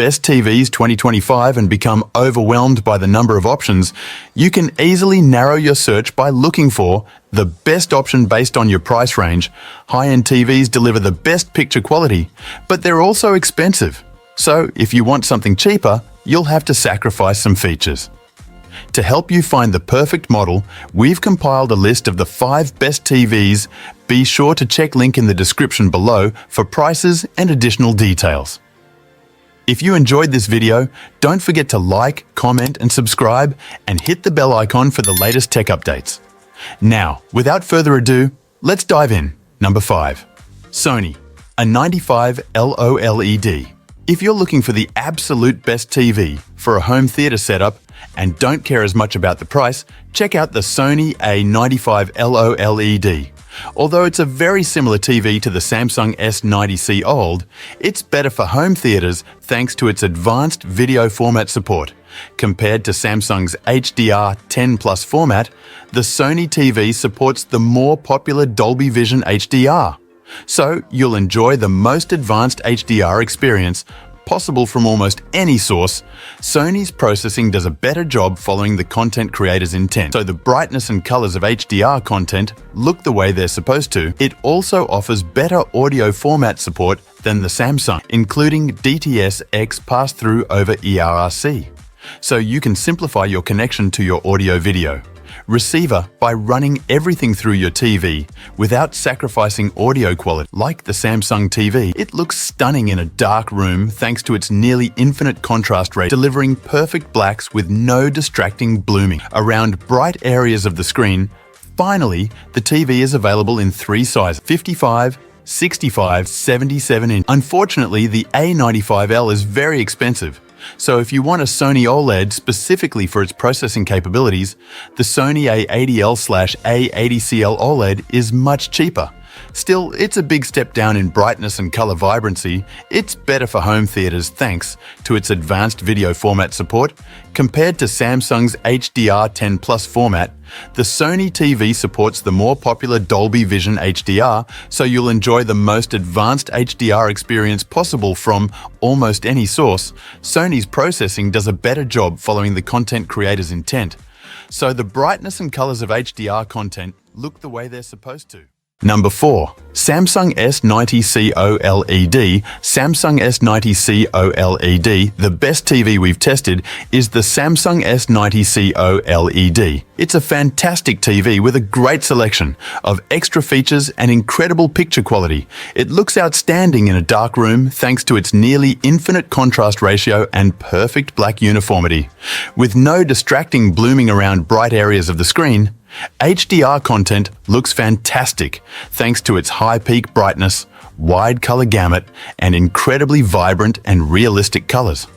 Best TVs 2025 and become overwhelmed by the number of options, you can easily narrow your search by looking for the best option based on your price range. High-end TVs deliver the best picture quality, but they're also expensive. So if you want something cheaper, you'll have to sacrifice some features. To help you find the perfect model, we've compiled a list of the 5 best TVs. Be sure to check link in the description below for prices and additional details. If you enjoyed this video, don't forget to like, comment and subscribe and hit the bell icon for the latest tech updates. Now, without further ado, let's dive in. Number 5. Sony A95L OLED. If you're looking for the absolute best TV for a home theater setup and don't care as much about the price, check out the Sony A95L OLED. Although it's a very similar TV to the Samsung S90C OLED, it's better for home theaters thanks to its advanced video format support. Compared to Samsung's HDR10+ format, the Sony TV supports the more popular Dolby Vision HDR. So you'll enjoy the most advanced HDR experience possible from almost any source. Sony's processing does a better job following the content creator's intent, so the brightness and colors of HDR content look the way they're supposed to. It also offers better audio format support than the Samsung, including DTS-X pass-through over eRRC, so you can simplify your connection to your audio-video receiver by running everything through your TV without sacrificing audio quality. Like the Samsung TV, it looks stunning in a dark room thanks to its nearly infinite contrast rate, delivering perfect blacks with no distracting blooming around bright areas of the screen. Finally, the TV is available in 3 sizes: 55, 65, 77 inch. Unfortunately, the A95L is very expensive. So if you want a Sony OLED specifically for its processing capabilities, the Sony A80L/A80CL OLED is much cheaper. Still, it's a big step down in brightness and color vibrancy. It's better for home theaters thanks to its advanced video format support. Compared to Samsung's HDR10+ format, the Sony TV supports the more popular Dolby Vision HDR, so you'll enjoy the most advanced HDR experience possible from almost any source. Sony's processing does a better job following the content creator's intent, so the brightness and colors of HDR content look the way they're supposed to. Number 4. Samsung S90C OLED. Samsung S90C OLED, the best TV we've tested, is the Samsung S90C OLED. It's a fantastic TV with a great selection of extra features and incredible picture quality. It looks outstanding in a dark room thanks to its nearly infinite contrast ratio and perfect black uniformity. With no distracting blooming around bright areas of the screen, HDR content looks fantastic thanks to its high peak brightness, wide color gamut, and incredibly vibrant and realistic colors.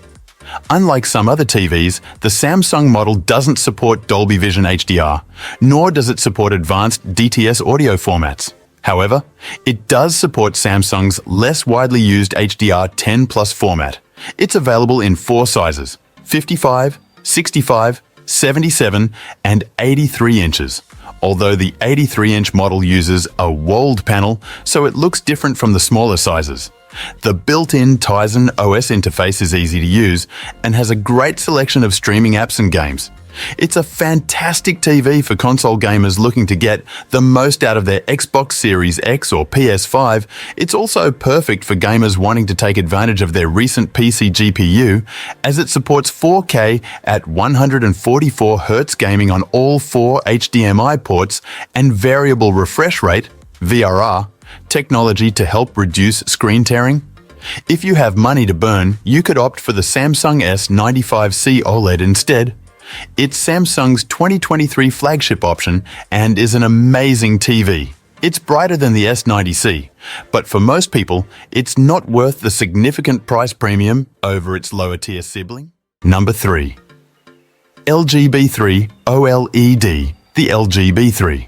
Unlike some other TVs, the Samsung model doesn't support Dolby Vision HDR, nor does it support advanced DTS audio formats. However, it does support Samsung's less widely used HDR10+ format. It's available in 4 sizes: 55, 65, 77 and 83 inches, although the 83-inch model uses a walled panel, so it looks different from the smaller sizes. The built-in Tizen OS interface is easy to use and has a great selection of streaming apps and games. It's a fantastic TV for console gamers looking to get the most out of their Xbox Series X or PS5. It's also perfect for gamers wanting to take advantage of their recent PC GPU, as it supports 4K at 144 Hz gaming on all 4 HDMI ports and variable refresh rate (VRR) technology to help reduce screen tearing. If you have money to burn, you could opt for the Samsung S95C OLED instead. It's Samsung's 2023 flagship option and is an amazing TV. It's brighter than the S90C, but for most people, it's not worth the significant price premium over its lower-tier sibling. Number 3. LG B3 OLED. The LG B3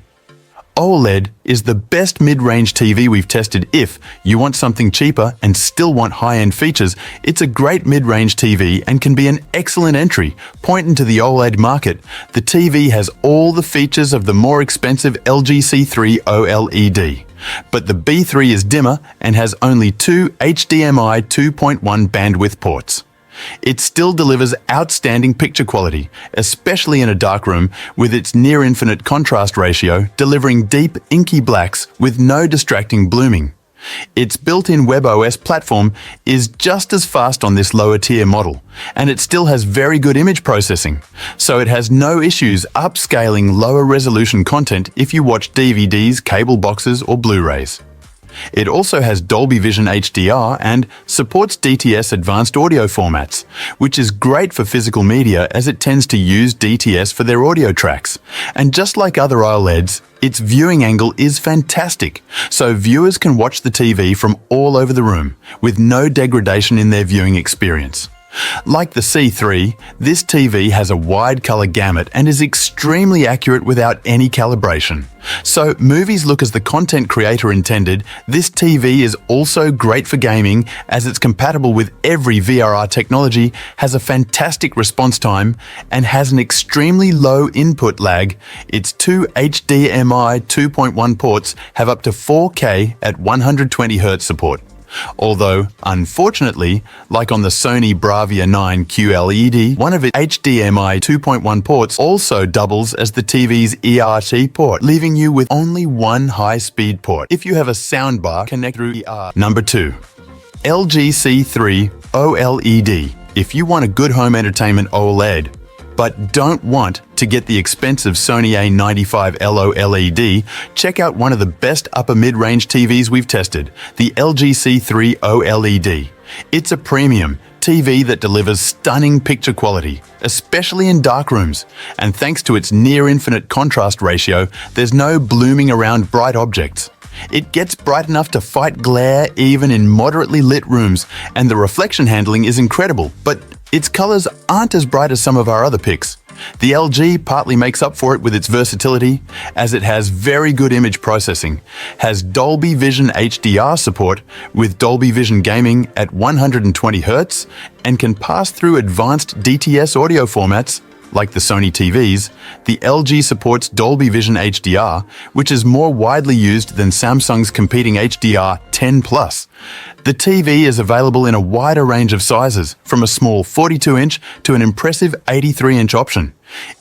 OLED is the best mid-range TV we've tested. If you want something cheaper and still want high-end features, it's a great mid-range TV and can be an excellent entry point into the OLED market. The TV has all the features of the more expensive LG C3 OLED, but the B3 is dimmer and has only 2 HDMI 2.1 bandwidth ports. It still delivers outstanding picture quality, especially in a darkroom, with its near-infinite contrast ratio delivering deep, inky blacks with no distracting blooming. Its built-in WebOS platform is just as fast on this lower-tier model, and it still has very good image processing, so it has no issues upscaling lower-resolution content if you watch DVDs, cable boxes, or Blu-rays. It also has Dolby Vision HDR and supports DTS advanced audio formats, which is great for physical media as it tends to use DTS for their audio tracks. And just like other OLEDs, its viewing angle is fantastic, so viewers can watch the TV from all over the room, with no degradation in their viewing experience. Like the C3, this TV has a wide color gamut and is extremely accurate without any calibration. So movies look as the content creator intended. This TV is also great for gaming as it's compatible with every VRR technology, has a fantastic response time, and has an extremely low input lag. Its two HDMI 2.1 ports have up to 4K at 120Hz support. Although, unfortunately, like on the Sony Bravia 9 QLED, one of its HDMI 2.1 ports also doubles as the TV's ERT port, leaving you with only one high-speed port if you have a soundbar connected through ER. Number 2. LG C3 OLED. If you want a good home entertainment OLED, but don't want to get the expensive Sony A95L OLED, check out one of the best upper mid-range TVs we've tested, the LG C3 OLED. It's a premium TV that delivers stunning picture quality, especially in darkrooms, and thanks to its near-infinite contrast ratio, there's no blooming around bright objects. It gets bright enough to fight glare even in moderately lit rooms, and the reflection handling is incredible, but its colors aren't as bright as some of our other picks. The LG partly makes up for it with its versatility, as it has very good image processing, has Dolby Vision HDR support with Dolby Vision Gaming at 120Hz, and can pass through advanced DTS audio formats like the Sony TVs. The LG supports Dolby Vision HDR, which is more widely used than Samsung's competing HDR 10+. The TV is available in a wider range of sizes, from a small 42-inch to an impressive 83-inch option.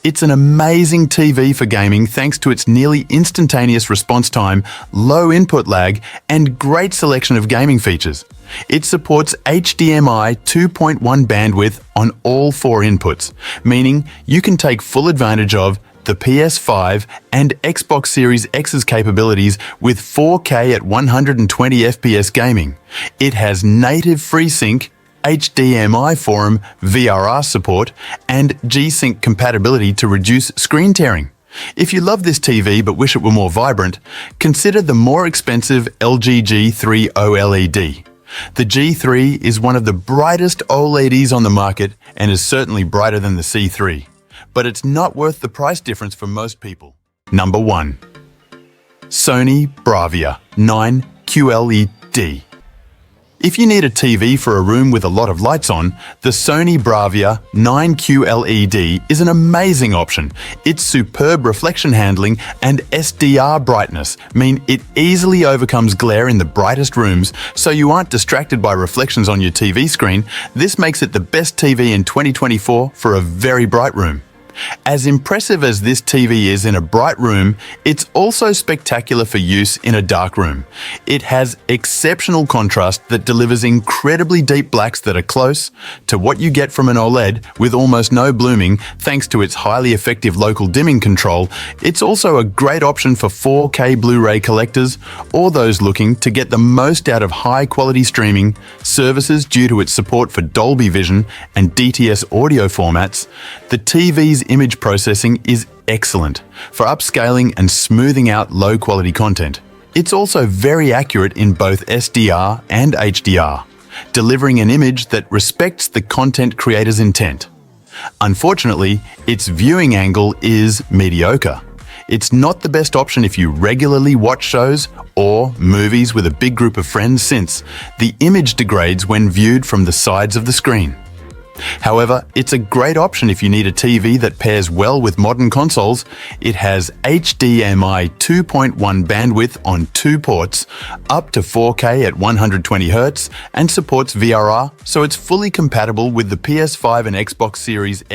It's an amazing TV for gaming thanks to its nearly instantaneous response time, low input lag, and great selection of gaming features. It supports HDMI 2.1 bandwidth on all 4 inputs, meaning you can take full advantage of the PS5 and Xbox Series X's capabilities with 4K at 120 FPS gaming. It has native FreeSync, HDMI forum, VRR support, and G-Sync compatibility to reduce screen tearing. If you love this TV but wish it were more vibrant, consider the more expensive LG G3 OLED. The G3 is one of the brightest OLEDs on the market and is certainly brighter than the C3, but it's not worth the price difference for most people. Number 1. Sony Bravia 9 QLED. If you need a TV for a room with a lot of lights on, the Sony Bravia 9 QLED is an amazing option. Its superb reflection handling and SDR brightness mean it easily overcomes glare in the brightest rooms, so you aren't distracted by reflections on your TV screen. This makes it the best TV in 2024 for a very bright room. As impressive as this TV is in a bright room, it's also spectacular for use in a dark room. It has exceptional contrast that delivers incredibly deep blacks that are close to what you get from an OLED with almost no blooming thanks to its highly effective local dimming control. It's also a great option for 4K Blu-ray collectors or those looking to get the most out of high-quality streaming services due to its support for Dolby Vision and DTS audio formats. The TV's image processing is excellent for upscaling and smoothing out low-quality content. It's also very accurate in both SDR and HDR, delivering an image that respects the content creator's intent. Unfortunately, its viewing angle is mediocre. It's not the best option if you regularly watch shows or movies with a big group of friends, since the image degrades when viewed from the sides of the screen. However, it's a great option if you need a TV that pairs well with modern consoles. It has HDMI 2.1 bandwidth on 2 ports, up to 4K at 120Hz, and supports VRR, so it's fully compatible with the PS5 and Xbox Series X.